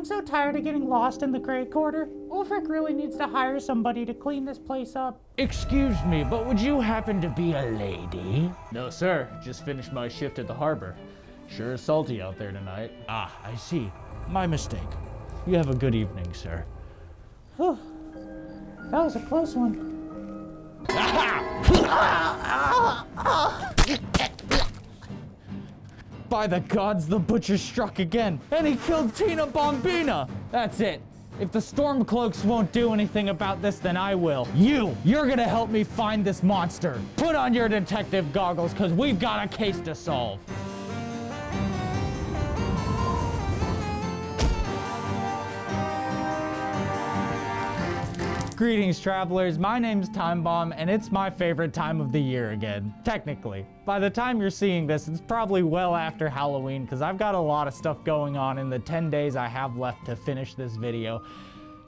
so tired of getting lost in the Grey Quarter. Ulfric really needs to hire somebody to clean this place up. Excuse me, but would you happen to be a lady? No, sir. Just finished my shift at the harbor. Sure is salty out there tonight. Ah, I see. My mistake. You have a good evening, sir. Whew. That was a close one. By the gods, the butcher struck again, and he killed Tina Bombina! That's it. If the Stormcloaks won't do anything about this, then I will. You're gonna help me find this monster. Put on your detective goggles, because we've got a case to solve. Greetings, travelers. My name's Time Bomb, and it's my favorite time of the year again. Technically. By the time you're seeing this, it's probably well after Halloween, because I've got a lot of stuff going on in the 10 days I have left to finish this video,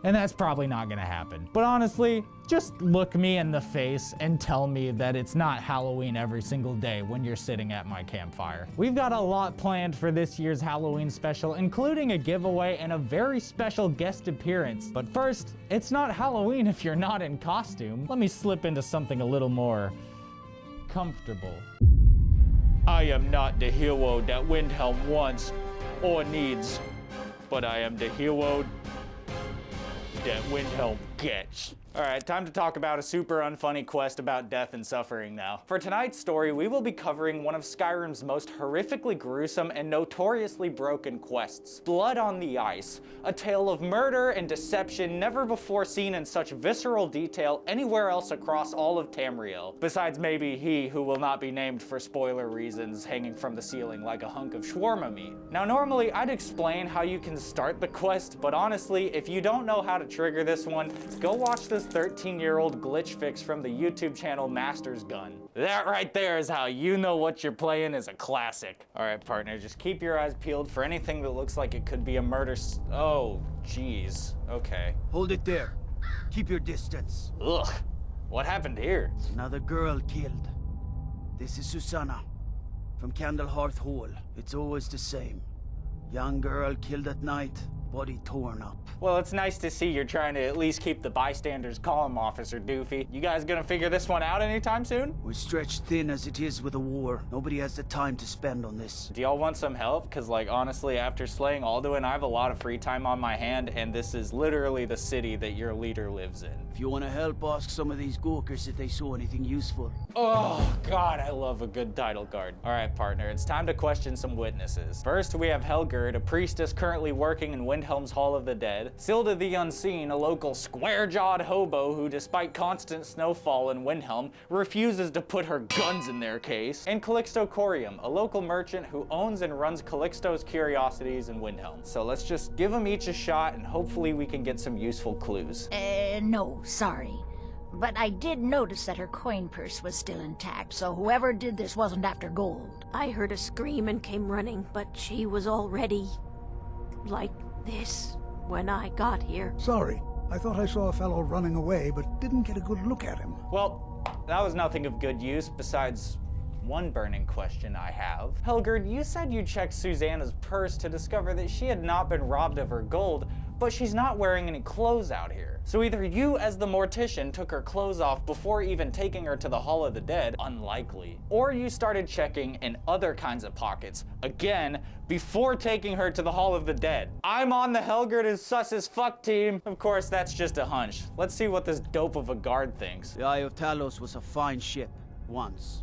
and that's probably not gonna happen. But honestly, just look me in the face and tell me that it's not Halloween every single day when you're sitting at my campfire. We've got a lot planned for this year's Halloween special, including a giveaway and a very special guest appearance. But first, it's not Halloween if you're not in costume. Let me slip into something a little more comfortable. I am not the hero that Windhelm wants or needs, but I am the hero that Windhelm gets. Alright, time to talk about a super unfunny quest about death and suffering now. For tonight's story, we will be covering one of Skyrim's most horrifically gruesome and notoriously broken quests, Blood on the Ice, a tale of murder and deception never before seen in such visceral detail anywhere else across all of Tamriel, besides maybe he who will not be named for spoiler reasons hanging from the ceiling like a hunk of shawarma meat. Now normally I'd explain how you can start the quest, but honestly, if you don't know how to trigger this one, go watch this 13-year-old glitch fix from the YouTube channel Master's Gun. That right there is how you know what you're playing is a classic. All right, partner, just keep your eyes peeled for anything that looks like it could be a murder oh, jeez. Okay. Hold it there. Keep your distance. Ugh. What happened here? Another girl killed. This is Susanna from Candlehearth Hall. It's always the same. Young girl killed at night, body torn up. Well, it's nice to see you're trying to at least keep the bystanders calm, Officer Doofy. You guys gonna figure this one out anytime soon? We're stretched thin as it is with the war. Nobody has the time to spend on this. Do y'all want some help? Cause like honestly, after slaying Alduin, I have a lot of free time on my hand, and this is literally the city that your leader lives in. If you want to help, ask some of these Gorkers if they saw anything useful. Oh God, I love a good title card. All right, partner, it's time to question some witnesses. First, we have Helgerd, a priestess currently working in Windhelm's Hall of the Dead. Silda the Unseen, a local square-jawed hobo who, despite constant snowfall in Windhelm, refuses to put her guns in their case. And Calixto Corium, a local merchant who owns and runs Calixto's Curiosities in Windhelm. So let's just give them each a shot and hopefully we can get some useful clues. No, sorry. But I did notice that her coin purse was still intact, so whoever did this wasn't after gold. I heard a scream and came running, but she was already like this when I got here. Sorry. I thought I saw a fellow running away, but didn't get a good look at him. Well, that was nothing of good use besides one burning question I have. Helgerd, you said you checked Susanna's purse to discover that she had not been robbed of her gold, but she's not wearing any clothes out here. So either you as the mortician took her clothes off before even taking her to the Hall of the Dead, unlikely, or you started checking in other kinds of pockets, again, before taking her to the Hall of the Dead. I'm on the Helgerd is sus as fuck team. Of course, that's just a hunch. Let's see what this dope of a guard thinks. The Eye of Talos was a fine ship, once.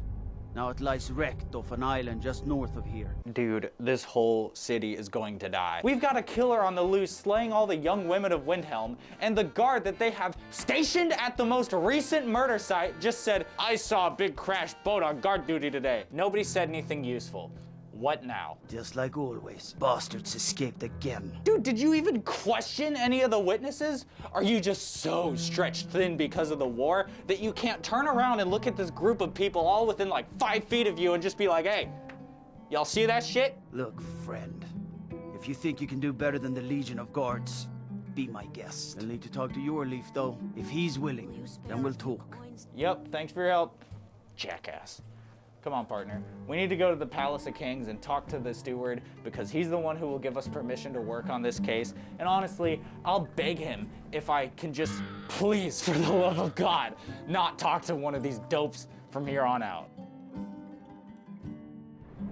Now it lies wrecked off an island just north of here. Dude, this whole city is going to die. We've got a killer on the loose slaying all the young women of Windhelm, and the guard that they have stationed at the most recent murder site just said, I saw a big crashed boat on guard duty today. Nobody said anything useful. What now? Just like always, bastards escaped again. Dude, did you even question any of the witnesses? Are you just so stretched thin because of the war that you can't turn around and look at this group of people all within like 5 feet of you and just be like, hey, y'all see that shit? Look, friend, if you think you can do better than the Legion of Guards, be my guest. I'll need to talk to your Leaf, though. If he's willing, then we'll talk. Yep, thanks for your help, jackass. Come on, partner. We need to go to the Palace of Kings and talk to the steward because he's the one who will give us permission to work on this case. And honestly, I'll beg him if I can just, please, for the love of God, not talk to one of these dopes from here on out.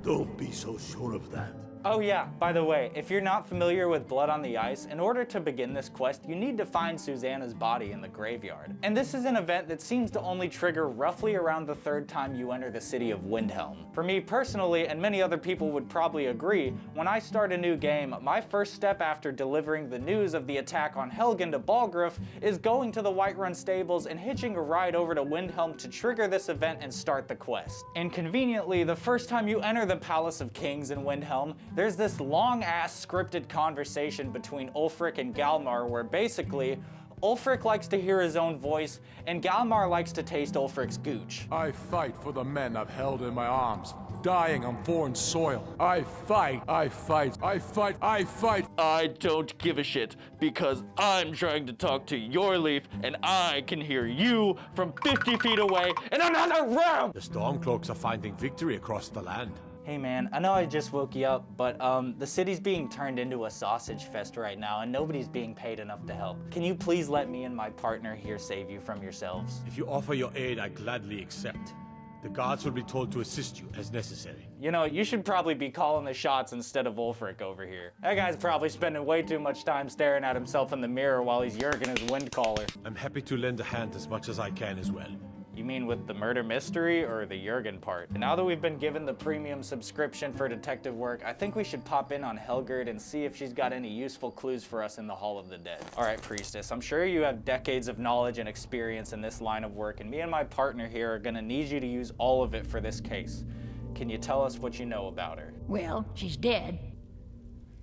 Don't be so sure of that. Oh yeah, by the way, if you're not familiar with Blood on the Ice, in order to begin this quest, you need to find Susanna's body in the graveyard. And this is an event that seems to only trigger roughly around the 3rd time you enter the city of Windhelm. For me personally, and many other people would probably agree, when I start a new game, my first step after delivering the news of the attack on Helgen to Balgruuf is going to the Whiterun stables and hitching a ride over to Windhelm to trigger this event and start the quest. And conveniently, the first time you enter the Palace of Kings in Windhelm, there's this long-ass scripted conversation between Ulfric and Galmar where basically, Ulfric likes to hear his own voice, and Galmar likes to taste Ulfric's gooch. I fight for the men I've held in my arms, dying on foreign soil. I fight, I fight, I fight, I fight. I don't give a shit, because I'm trying to talk to your leaf, and I can hear you from 50 feet away in another room! The Stormcloaks are finding victory across the land. Hey man, I know I just woke you up, but the city's being turned into a sausage fest right now and nobody's being paid enough to help. Can you please let me and my partner here save you from yourselves? If you offer your aid, I gladly accept. The guards will be told to assist you as necessary. You know, you should probably be calling the shots instead of Ulfric over here. That guy's probably spending way too much time staring at himself in the mirror while he's yerking his wind caller. I'm happy to lend a hand as much as I can as well. You mean with the murder mystery or the Jurgen part? And now that we've been given the premium subscription for detective work, I think we should pop in on Helgerd and see if she's got any useful clues for us in the Hall of the Dead. All right, Priestess, I'm sure you have decades of knowledge and experience in this line of work, and me and my partner here are gonna need you to use all of it for this case. Can you tell us what you know about her? Well, she's dead.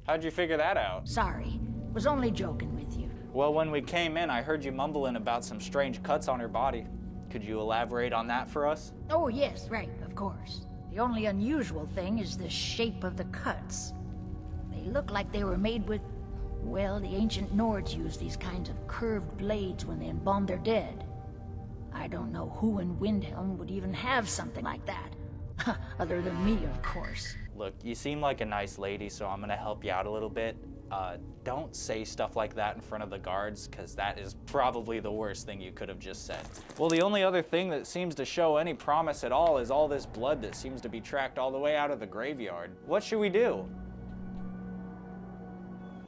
How'd you figure that out? Sorry. Was only joking with you. Well, when we came in, I heard you mumbling about some strange cuts on her body. Could you elaborate on that for us? Oh, yes, right, of course. The only unusual thing is the shape of the cuts. They look like they were made with, well, the ancient Nords used these kinds of curved blades when they embalmed their dead. I don't know who in Windhelm would even have something like that. Other than me, of course. Look, you seem like a nice lady, so I'm gonna help you out a little bit. Don't say stuff like that in front of the guards, because that is probably the worst thing you could have just said. Well, the only other thing that seems to show any promise at all is all this blood that seems to be tracked all the way out of the graveyard. What should we do?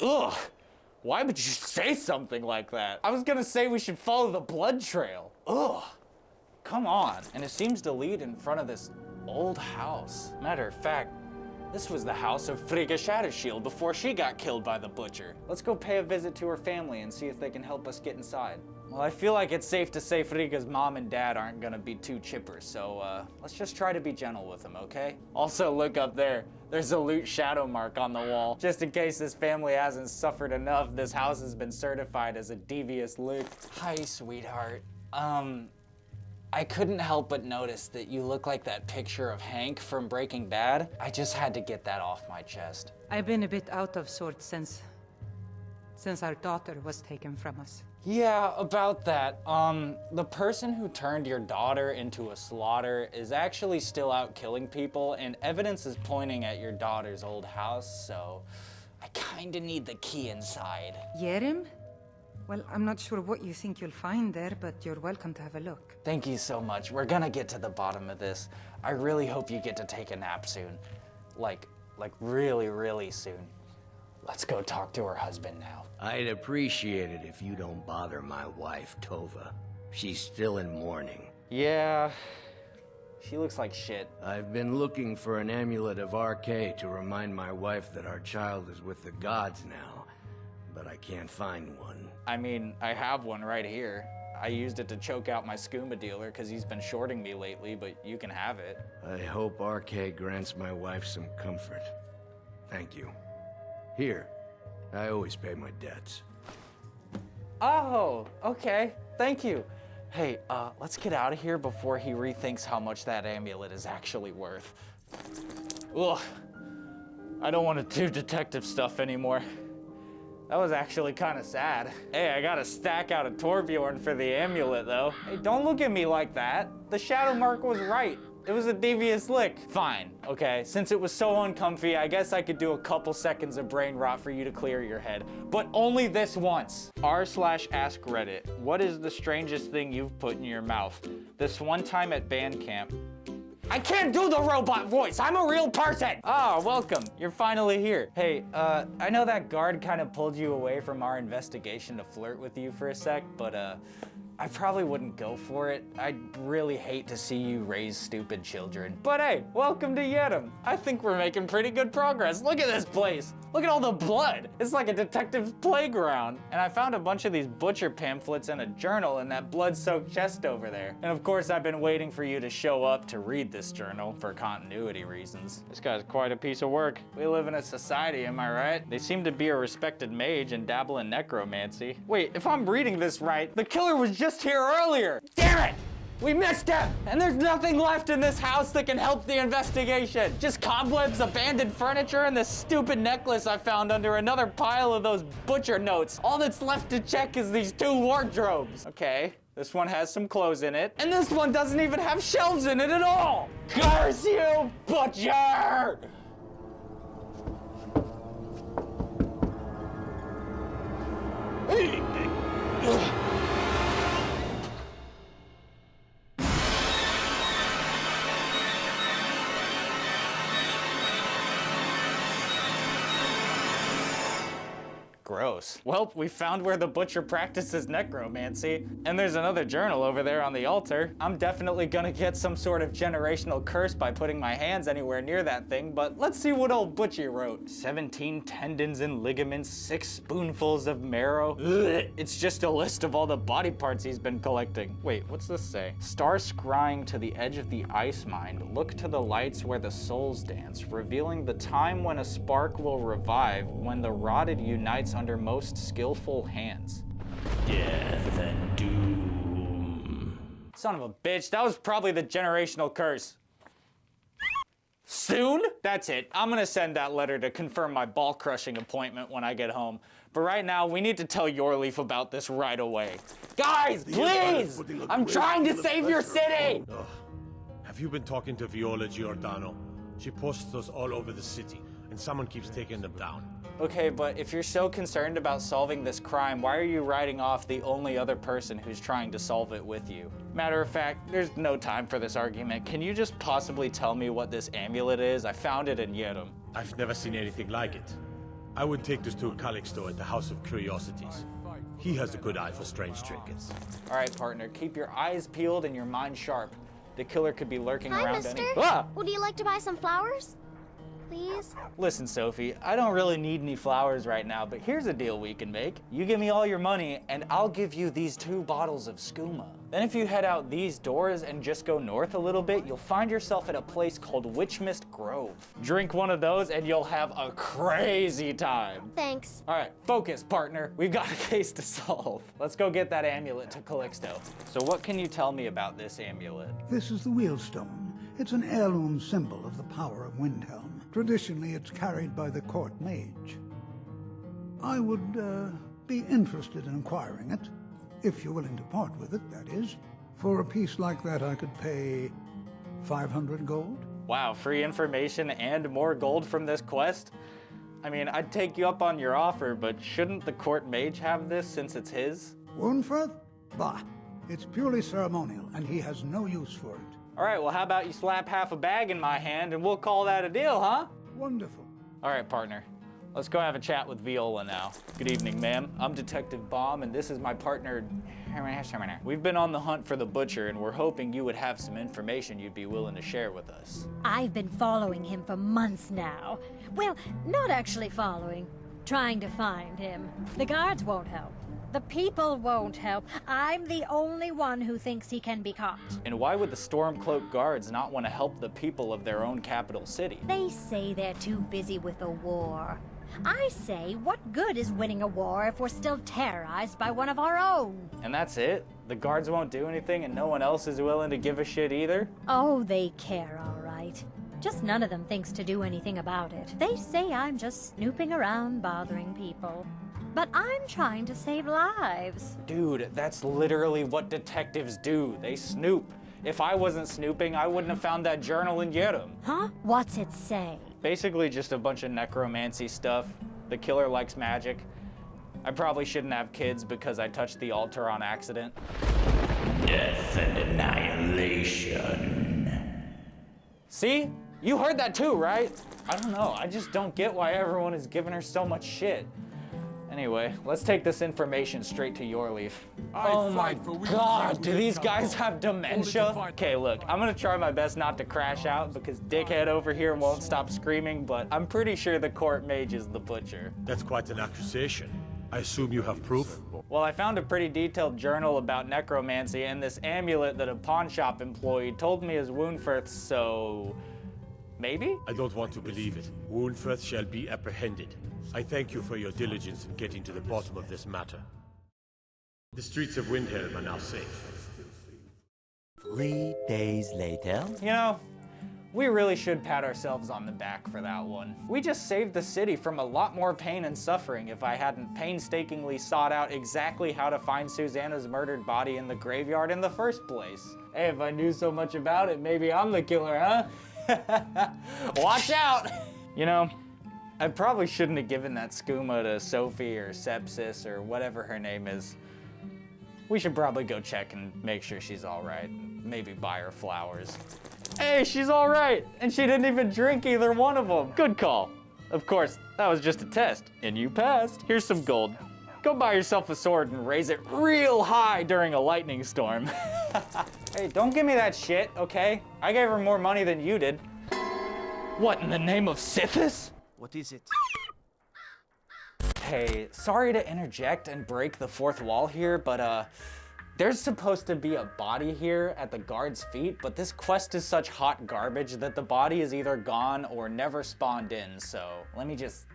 Ugh! Why would you say something like that? I was gonna say we should follow the blood trail. Ugh! Come on. And it seems to lead in front of this old house. Matter of fact, this was the house of Frigga Shadowshield before she got killed by the butcher. Let's go pay a visit to her family and see if they can help us get inside. Well, I feel like it's safe to say Frigga's mom and dad aren't gonna be too chipper, so let's just try to be gentle with them, okay? Also, look up there. There's a loot shadow mark on the wall. Just in case this family hasn't suffered enough, this house has been certified as a devious loot. Hi, sweetheart. I couldn't help but notice that you look like that picture of Hank from Breaking Bad. I just had to get that off my chest. I've been a bit out of sorts since our daughter was taken from us. Yeah, about that. The person who turned your daughter into a slaughter is actually still out killing people, and evidence is pointing at your daughter's old house, so I kinda need the key inside. Yerim? Well, I'm not sure what you think you'll find there, but you're welcome to have a look. Thank you so much. We're gonna get to the bottom of this. I really hope you get to take a nap soon. Like really, really soon. Let's go talk to her husband now. I'd appreciate it if you don't bother my wife, Tova. She's still in mourning. Yeah, she looks like shit. I've been looking for an amulet of RK to remind my wife that our child is with the gods now, but I can't find one. I mean, I have one right here. I used it to choke out my skooma dealer because he's been shorting me lately, but you can have it. I hope RK grants my wife some comfort. Thank you. Here, I always pay my debts. Oh, okay. Thank you. Hey, let's get out of here before he rethinks how much that amulet is actually worth. Ugh. I don't want to do detective stuff anymore. That was actually kind of sad. Hey, I got a stack out of Torbjorn for the amulet, though. Hey, don't look at me like that. The shadow mark was right. It was a devious lick. Fine, okay. Since it was so uncomfy, I guess I could do a couple seconds of brain rot for you to clear your head. But only this once. r/ask Reddit. What is the strangest thing you've put in your mouth? This one time at band camp. I can't do the robot voice. I'm a real person. Ah, welcome. You're finally here. Hey, I know that guard kind of pulled you away from our investigation to flirt with you for a sec, but I probably wouldn't go for it. I'd really hate to see you raise stupid children. But hey, welcome to Yedem. I think we're making pretty good progress. Look at this place. Look at all the blood. It's like a detective's playground. And I found a bunch of these butcher pamphlets and a journal in that blood-soaked chest over there. And of course, I've been waiting for you to show up to read this journal for continuity reasons. This guy's quite a piece of work. We live in a society, am I right? They seem to be a respected mage and dabble in necromancy. Wait, if I'm reading this right, the killer was just here earlier. Damn it! We missed him! And there's nothing left in this house that can help the investigation. Just cobwebs, abandoned furniture, and this stupid necklace I found under another pile of those butcher notes. All that's left to check is these 2 wardrobes. Okay, this one has some clothes in it, and this one doesn't even have shelves in it at all! Curse you, butcher! Gross. Well, we found where the butcher practices necromancy, and there's another journal over there on the altar. I'm definitely gonna get some sort of generational curse by putting my hands anywhere near that thing, but let's see what old Butchie wrote. 17 tendons and ligaments, 6 spoonfuls of marrow. Ugh. It's just a list of all the body parts he's been collecting. Wait, what's this say? Star scrying to the edge of the ice mind, look to the lights where the souls dance, revealing the time when a spark will revive when the rotted unites under most skillful hands. Death and doom. Son of a bitch, that was probably the generational curse. Soon? That's it. I'm gonna send that letter to confirm my ball-crushing appointment when I get home. But right now, we need to tell Yorleaf about this right away. Guys, please! I'm trying to save your city! Ugh. Have you been talking to Viola Giordano? She posts those all over the city, and someone keeps taking them down. Okay, but if you're so concerned about solving this crime, why are you writing off the only other person who's trying to solve it with you? Matter of fact, there's no time for this argument. Can you just possibly tell me what this amulet is? I found it in Yedem. I've never seen anything like it. I would take this to Calixto at the House of Curiosities. He has a good eye for strange trinkets. All right, partner, keep your eyes peeled and your mind sharp. The killer could be lurking Hi, around mister. Ah! Would you like to buy some flowers? Please? Listen, Sophie, I don't really need any flowers right now, but here's a deal we can make. You give me all your money, and I'll give you these 2 bottles of skooma. Then if you head out these doors and just go north a little bit, you'll find yourself at a place called Witchmist Grove. Drink one of those, and you'll have a crazy time. Thanks. All right, focus, partner. We've got a case to solve. Let's go get that amulet to Calixto. So what can you tell me about this amulet? This is the Wheelstone. It's an heirloom symbol of the power of Windhelm. Traditionally, it's carried by the court mage. I would be interested in acquiring it, if you're willing to part with it, that is. For a piece like that, I could pay 500 gold. Wow, free information and more gold from this quest? I mean, I'd take you up on your offer, but shouldn't the court mage have this since it's his? Wernfrith? Bah, it's purely ceremonial, and he has no use for it. All right, well, how about you slap half a bag in my hand and we'll call that a deal, huh? Wonderful. All right, partner. Let's go have a chat with Viola now. Good evening, ma'am. I'm Detective Baum, and this is my partner. We've been on the hunt for the butcher, and we're hoping you would have some information you'd be willing to share with us. I've been following him for months now. Well, not actually following. Trying to find him. The guards won't help. The people won't help. I'm the only one who thinks he can be caught. And why would the Stormcloak guards not want to help the people of their own capital city? They say they're too busy with the war. I say, what good is winning a war if we're still terrorized by one of our own? And that's it? The guards won't do anything and no one else is willing to give a shit either? Oh, they care, all right. Just none of them thinks to do anything about it. They say I'm just snooping around bothering people. But I'm trying to save lives. Dude, that's literally what detectives do. They snoop. If I wasn't snooping, I wouldn't have found that journal in Windhelm. Huh? What's it say? Basically just a bunch of necromancy stuff. The killer likes magic. I probably shouldn't have kids because I touched the altar on accident. Death and annihilation. See? You heard that too, right? I don't know, I just don't get why everyone is giving her so much shit. Anyway, let's take this information straight to your leaf. Oh my god, do these guys have dementia? Okay, look, I'm gonna try my best not to crash out because dickhead over here won't stop screaming, but I'm pretty sure the court mage is the butcher. That's quite an accusation. I assume you have proof? Well, I found a pretty detailed journal about necromancy, and this amulet that a pawn shop employee told me is Woundfirth's, so... maybe? I don't want to believe it. Woundfirth shall be apprehended. I thank you for your diligence in getting to the bottom of this matter. The streets of Windhelm are now safe. 3 days later. You know, we really should pat ourselves on the back for that one. We just saved the city from a lot more pain and suffering if I hadn't painstakingly sought out exactly how to find Susanna's murdered body in the graveyard in the first place. Hey, if I knew so much about it, maybe I'm the killer, huh? Watch out! You know, I probably shouldn't have given that skooma to Sophie or Sepsis or whatever her name is. We should probably go check and make sure she's all right. Maybe buy her flowers. Hey, she's all right, and she didn't even drink either one of them. Good call. Of course, that was just a test, and you passed. Here's some gold. Go buy yourself a sword and raise it real high during a lightning storm. Hey, don't give me that shit, okay? I gave her more money than you did. What in the name of Sithis? What is it? Hey, sorry to interject and break the fourth wall here, but there's supposed to be a body here at the guard's feet, but this quest is such hot garbage that the body is either gone or never spawned in, so let me just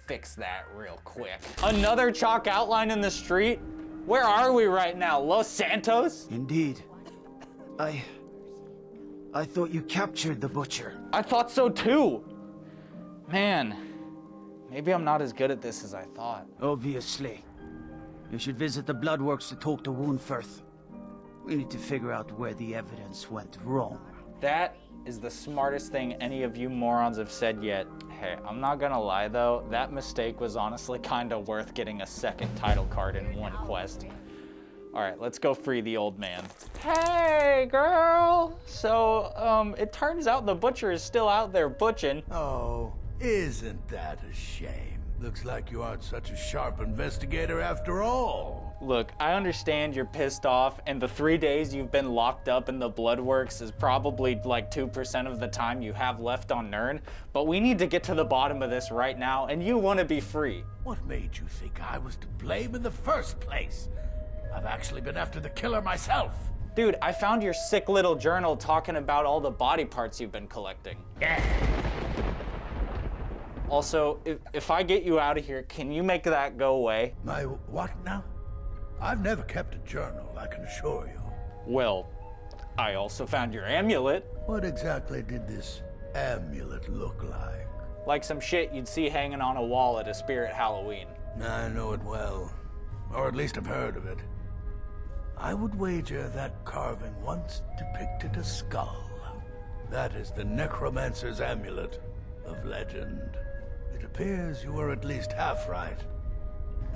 fix that real quick. Another chalk outline in the street? Where are we right now, Los Santos? Indeed. I thought you captured the butcher. I thought so too. Man, maybe I'm not as good at this as I thought. Obviously. You should visit the Bloodworks to talk to Woundfirth. We need to figure out where the evidence went wrong. That is the smartest thing any of you morons have said yet. Hey, I'm not gonna lie though, that mistake was honestly kinda worth getting a second title card in one quest. All right, let's go free the old man. Hey, girl! So, it turns out the butcher is still out there butching. Oh, isn't that a shame? Looks like you aren't such a sharp investigator after all. Look, I understand you're pissed off, and the 3 days you've been locked up in the Bloodworks is probably like 2% of the time you have left on Nirn, but we need to get to the bottom of this right now, and you want to be free. What made you think I was to blame in the first place? I've actually been after the killer myself. Dude, I found your sick little journal talking about all the body parts you've been collecting. Also, if I get you out of here, can you make that go away? My what now? I've never kept a journal, I can assure you. Well, I also found your amulet. What exactly did this amulet look like? Like some shit you'd see hanging on a wall at a Spirit Halloween. I know it well, or at least I've heard of it. I would wager that carving once depicted a skull. That is the necromancer's amulet of legend. It appears you were at least half right.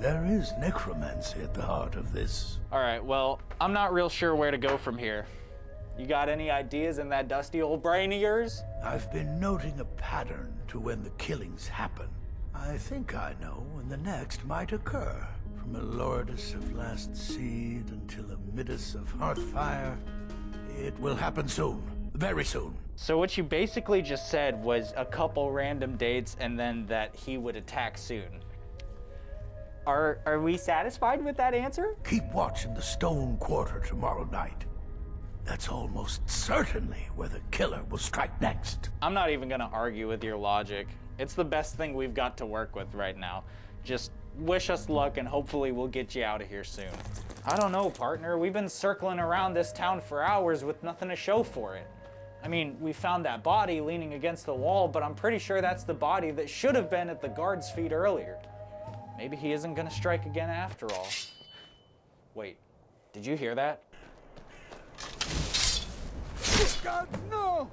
There is necromancy at the heart of this. All right, well, I'm not real sure where to go from here. You got any ideas in that dusty old brain of yours? I've been noting a pattern to when the killings happen. I think I know when the next might occur. From a Lordess of Last Seed until a Midas of Hearthfire, it will happen soon. Very soon. So what you basically just said was a couple random dates and then that he would attack soon. Are we satisfied with that answer? Keep watch in the Stone Quarter tomorrow night. That's almost certainly where the killer will strike next. I'm not even gonna argue with your logic. It's the best thing we've got to work with right now. Just wish us luck and hopefully we'll get you out of here soon. I don't know, partner. We've been circling around this town for hours with nothing to show for it. I mean, we found that body leaning against the wall, but I'm pretty sure that's the body that should have been at the guard's feet earlier. Maybe he isn't gonna strike again after all. Wait, did you hear that? God, no!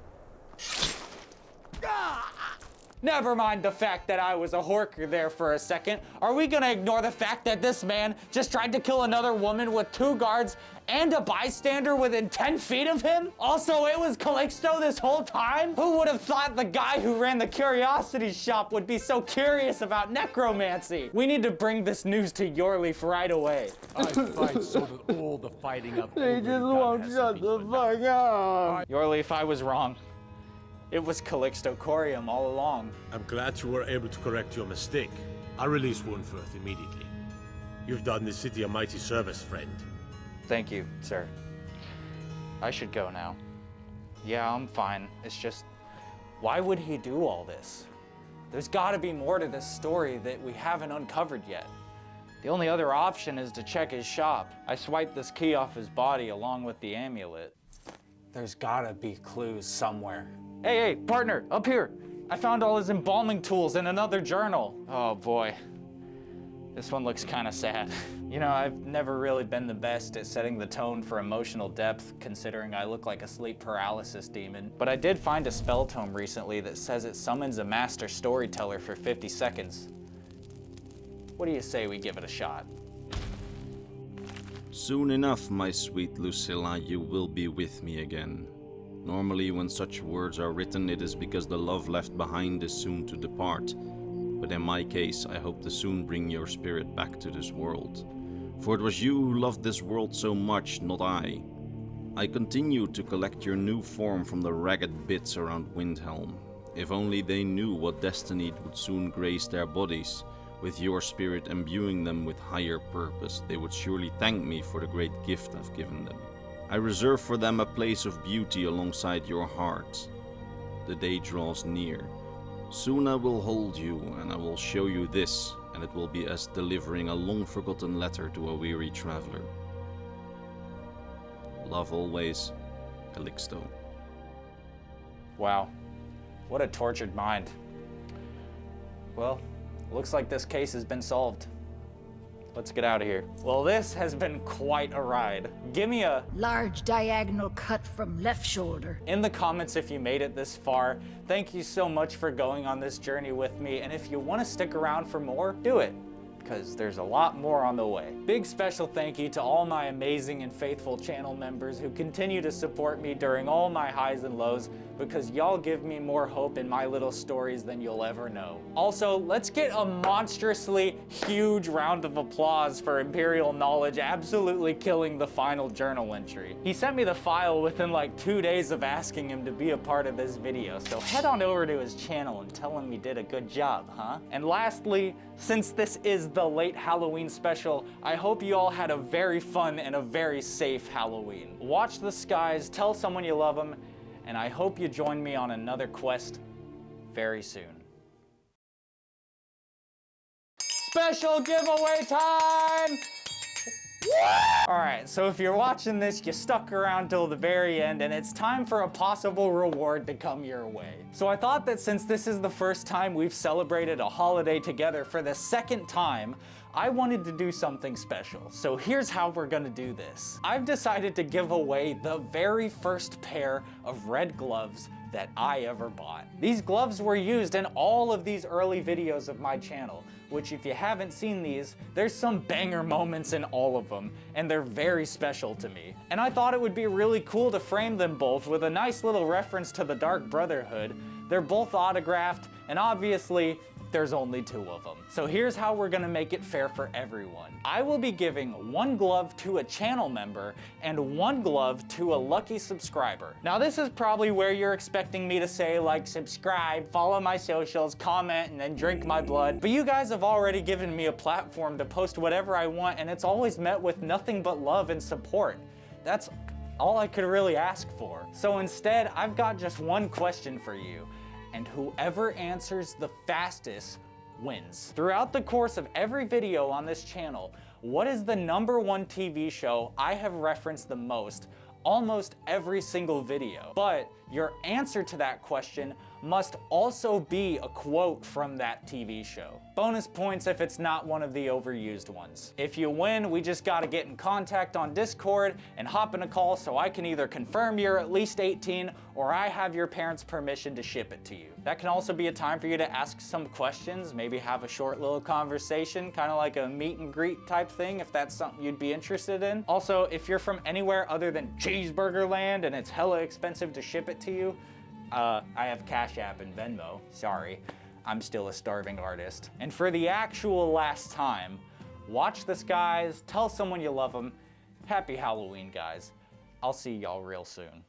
Never mind the fact that I was a horker there for a second. Are we gonna ignore the fact that this man just tried to kill another woman with 2 guards and a bystander within 10 feet of him? Also, it was Calixto this whole time? Who would have thought the guy who ran the curiosity shop would be so curious about necromancy? We need to bring this news to Yorleaf right away. I fight so that all the fighting of They just won't shut the fuck up. Yorleaf, I was wrong. It was Calixto Corium all along. I'm glad you were able to correct your mistake. I'll release Windhelm immediately. You've done the city a mighty service, friend. Thank you, sir. I should go now. Yeah, I'm fine. It's just, why would he do all this? There's gotta be more to this story that we haven't uncovered yet. The only other option is to check his shop. I swiped this key off his body along with the amulet. There's gotta be clues somewhere. Hey, partner, up here. I found all his embalming tools in another journal. Oh boy, this one looks kind of sad. You know, I've never really been the best at setting the tone for emotional depth, considering I look like a sleep paralysis demon. But I did find a spell tome recently that says it summons a master storyteller for 50 seconds. What do you say we give it a shot? Soon enough, my sweet Lucilla, you will be with me again. Normally, when such words are written, it is because the love left behind is soon to depart. But in my case, I hope to soon bring your spirit back to this world. For it was you who loved this world so much, not I. I continue to collect your new form from the ragged bits around Windhelm. If only they knew what destiny would soon grace their bodies. With your spirit imbuing them with higher purpose, they would surely thank me for the great gift I've given them. I reserve for them a place of beauty alongside your heart. The day draws near. Soon I will hold you, and I will show you this, and it will be as delivering a long-forgotten letter to a weary traveler. Love always, Calixto. Wow, what a tortured mind. Well, looks like this case has been solved. Let's get out of here. Well, this has been quite a ride. Give me a large diagonal cut from left shoulder in the comments if you made it this far. Thank you so much for going on this journey with me, and if you want to stick around for more, do it, because there's a lot more on the way. Big special thank you to all my amazing and faithful channel members who continue to support me during all my highs and lows, because y'all give me more hope in my little stories than you'll ever know. Also, let's get a monstrously huge round of applause for Imperial Knowledge absolutely killing the final journal entry. He sent me the file within like 2 days of asking him to be a part of this video, so head on over to his channel and tell him he did a good job, huh? And lastly, since this is the late Halloween special, I hope you all had a very fun and a very safe Halloween. Watch the skies, tell someone you love them, and I hope you join me on another quest very soon. Special giveaway time! All right, so if you're watching this, you stuck around till the very end, and it's time for a possible reward to come your way. So I thought that since this is the first time we've celebrated a holiday together for the second time, I wanted to do something special. So here's how we're gonna do this. I've decided to give away the very first pair of red gloves that I ever bought. These gloves were used in all of these early videos of my channel, which if you haven't seen these, there's some banger moments in all of them, and they're very special to me. And I thought it would be really cool to frame them both with a nice little reference to the Dark Brotherhood. They're both autographed, and obviously, there's only 2 of them. So here's how we're gonna make it fair for everyone. I will be giving 1 glove to a channel member and 1 glove to a lucky subscriber. Now this is probably where you're expecting me to say like, subscribe, follow my socials, comment, and then drink my blood. But you guys have already given me a platform to post whatever I want, and it's always met with nothing but love and support. That's all I could really ask for. So instead, I've got just 1 question for you, and whoever answers the fastest wins. Throughout the course of every video on this channel, what is the #1 TV show I have referenced the most almost every single video? But your answer to that question must also be a quote from that TV show. Bonus points if it's not one of the overused ones. If you win, we just gotta get in contact on Discord and hop in a call so I can either confirm you're at least 18 or I have your parents' permission to ship it to you. That can also be a time for you to ask some questions, maybe have a short little conversation, kind of like a meet and greet type thing if that's something you'd be interested in. Also, if you're from anywhere other than Cheeseburger Land and it's hella expensive to ship it to you, I have Cash App and Venmo. Sorry, I'm still a starving artist. And for the actual last time, watch the skies, tell someone you love them. Happy Halloween, guys. I'll see y'all real soon.